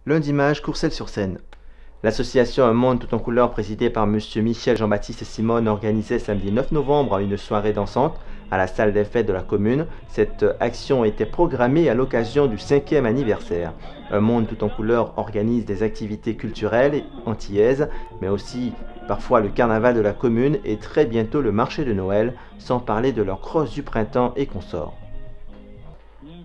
Lundi Mage, Courcelles-sur-Seine. L'association Un Monde tout en couleurs présidée par M. Michel Jean-Baptiste Simone organisait samedi 9 novembre une soirée dansante à la salle des fêtes de la commune. Cette action était programmée à l'occasion du 5e anniversaire. Un Monde tout en couleurs organise des activités culturelles antillaises, mais aussi parfois le carnaval de la commune et très bientôt le marché de Noël, sans parler de leur crosse du printemps et consorts.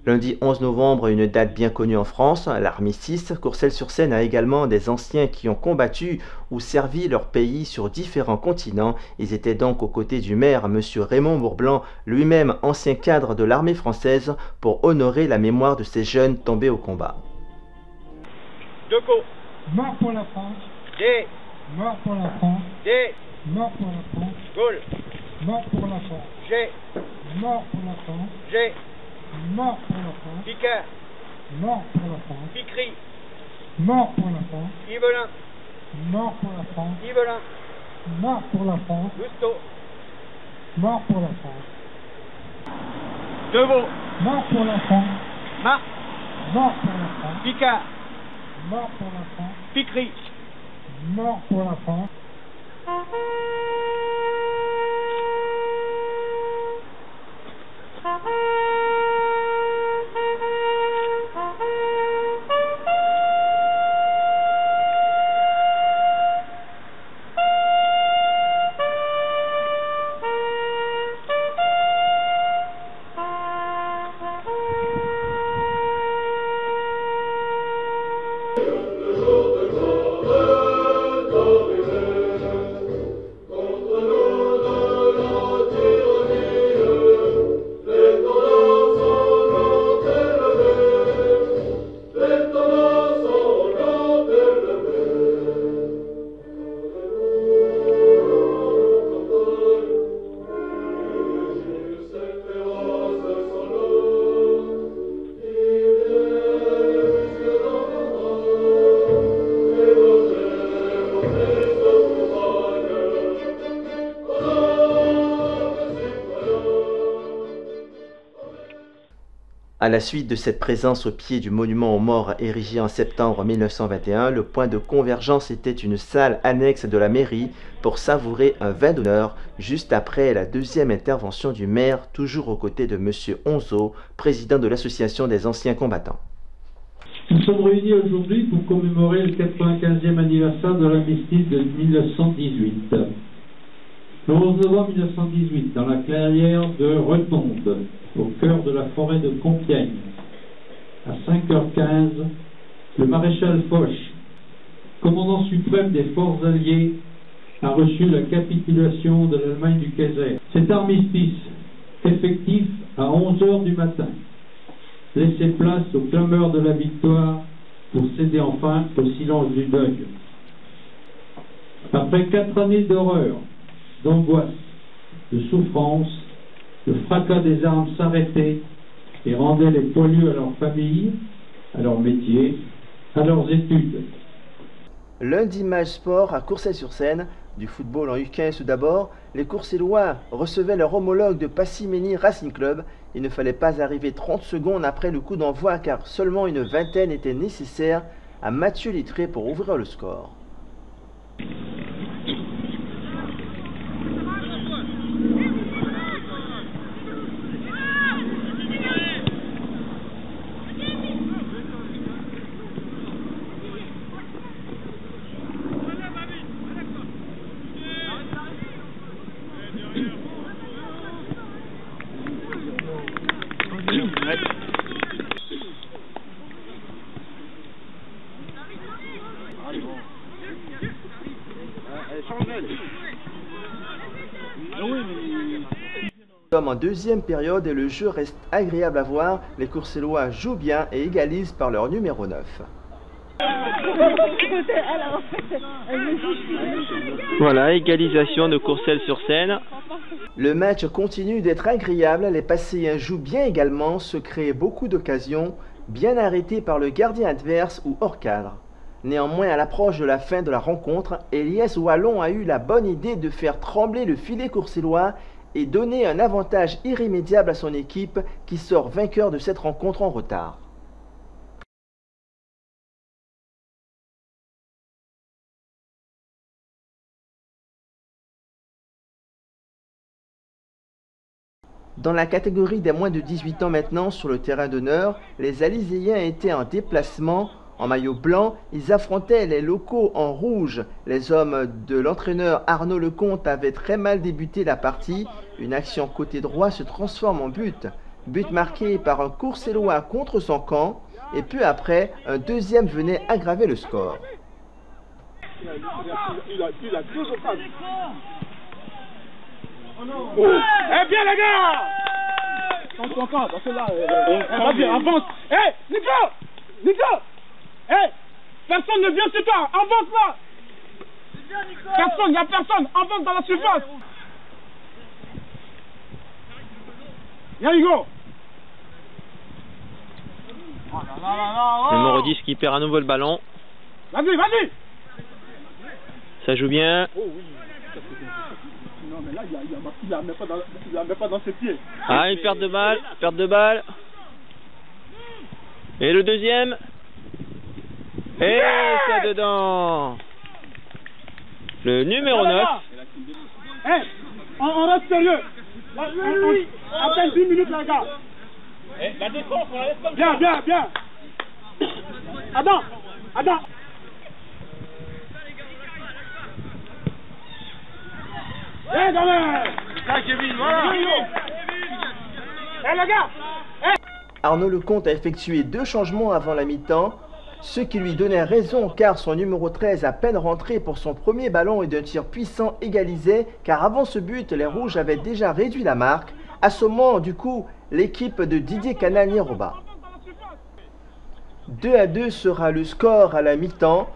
Lundi 11 novembre, une date bien connue en France, l'armistice. Courcelles-sur-Seine a également des anciens qui ont combattu ou servi leur pays sur différents continents. Ils étaient donc aux côtés du maire, M. Raymond Bourblanc, lui-même ancien cadre de l'armée française, pour honorer la mémoire de ces jeunes tombés au combat. Decaux. Mort pour la France. D. Mort pour la France. D. Mort pour la France. Gaulle. Mort pour la France. G. Mort pour la France. G. Mort pour la France. Picard. Mort pour la France. Picry. Mort pour la France. Yvelin. Mort pour la France. Yvelin. Mort pour la France. Lousteau. Mort pour la France. Deveau. Mort pour la France. Marc. Mort pour la France. Picard. Mort pour la France. Picry. Mort pour la France. À la suite de cette présence au pied du monument aux morts érigé en septembre 1921, le point de convergence était une salle annexe de la mairie pour savourer un vin d'honneur juste après la deuxième intervention du maire, toujours aux côtés de M. Onzo, président de l'association des anciens combattants. Nous sommes réunis aujourd'hui pour commémorer le 95e anniversaire de l'armistice de 1918. Le 11 novembre 1918, dans la clairière de Retonde, au cœur de la forêt de Compiègne, à 5h15, le maréchal Foch, commandant suprême des forces alliées, a reçu la capitulation de l'Allemagne du Kaiser. Cet armistice, effectif à 11h du matin, laissait place aux clameurs de la victoire pour céder enfin au silence du deuil. Après 4 années d'horreur, d'angoisse, de souffrance, le fracas des armes s'arrêtait et rendait les poilus à leur famille, à leur métier, à leurs études. Lundi Mage Sport à Courcelles-sur-Seine, du football en U15 d'abord, les Courcellois recevaient leur homologue de Passy-Mény Racing Club. Il ne fallait pas arriver 30 secondes après le coup d'envoi car seulement une vingtaine était nécessaire à Mathieu Littré pour ouvrir le score. Nous sommes en deuxième période et le jeu reste agréable à voir. Les Courcellois jouent bien et égalisent par leur numéro 9. Voilà, égalisation de Courcelles-sur-Seine. Le match continue d'être agréable, les Passéens jouent bien également, se créent beaucoup d'occasions, bien arrêtés par le gardien adverse ou hors cadre. Néanmoins, à l'approche de la fin de la rencontre, Elias Wallon a eu la bonne idée de faire trembler le filet courcellois et donner un avantage irrémédiable à son équipe qui sort vainqueur de cette rencontre en retard. Dans la catégorie des moins de 18 ans maintenant, sur le terrain d'honneur, les Alizéens étaient en déplacement. En maillot blanc, ils affrontaient les locaux en rouge. Les hommes de l'entraîneur Arnaud Lecomte avaient très mal débuté la partie. Une action côté droit se transforme en but. But marqué par un Courcellois contre son camp. Et peu après, un deuxième venait aggraver le score. Il a deux occasions. Oh. Eh bien les gars! On dans celle-là. Vas-y, avance. Eh, Nico! Eh, personne ne vient sur toi. Avance là. Personne, il n'y a personne. Avance dans la surface. Viens Hugo. Numéro 10 qui perd à nouveau le ballon. Vas-y. Ça joue bien. Oh oui. Non mais là il la met pas dans ses pieds. Ah, une perte de balle. Et le deuxième. Et c'est dedans. Le numéro 9. Eh, on reste sérieux. À peine 10 minutes les gars. La défense, on la laisse comme ça. Bien. Adam. Eh, gamin. Ça, Kevin, voilà. Eh, les gars. Arnaud Lecomte a effectué 2 changements avant la mi-temps, ce qui lui donnait raison car son numéro 13 à peine rentré pour son premier ballon et d'un tir puissant égalisait, car avant ce but, les Rouges avaient déjà réduit la marque, assommant du coup l'équipe de Didier Canal-Niroba. 2-2 sera le score à la mi-temps.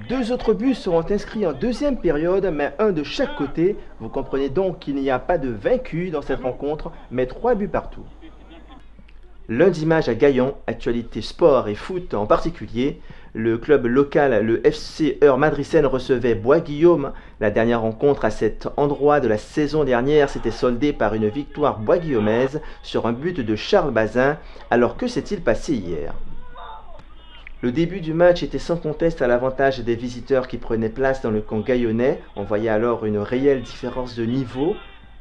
2 autres buts seront inscrits en deuxième période, mais un de chaque côté. Vous comprenez donc qu'il n'y a pas de vaincu dans cette rencontre, mais 3 buts partout. Lundi match à Gaillon, actualité sport et foot en particulier. Le club local, le FC Heure Madricène, recevait Bois-Guillaume. La dernière rencontre à cet endroit de la saison dernière s'était soldée par une victoire bois-guillaumaise sur un but de Charles Bazin. Alors que s'est-il passé hier ? Le début du match était sans conteste à l'avantage des visiteurs qui prenaient place dans le camp gaillonnais. On voyait alors une réelle différence de niveau.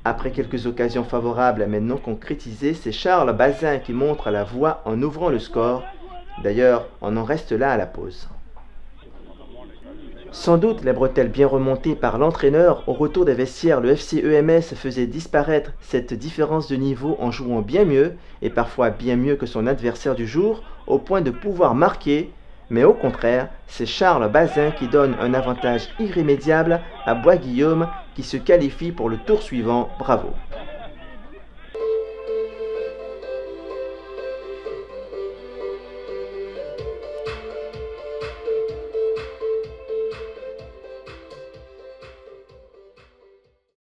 Après quelques occasions favorables mais non concrétisées, c'est Charles Bazin qui montre la voie en ouvrant le score. D'ailleurs, on en reste là à la pause. Sans doute les bretelles bien remontées par l'entraîneur, au retour des vestiaires, le FC EMS faisait disparaître cette différence de niveau en jouant bien mieux, et parfois bien mieux que son adversaire du jour, au point de pouvoir marquer. Mais au contraire, c'est Charles Bazin qui donne un avantage irrémédiable à Bois-Guillaume qui se qualifie pour le tour suivant. Bravo!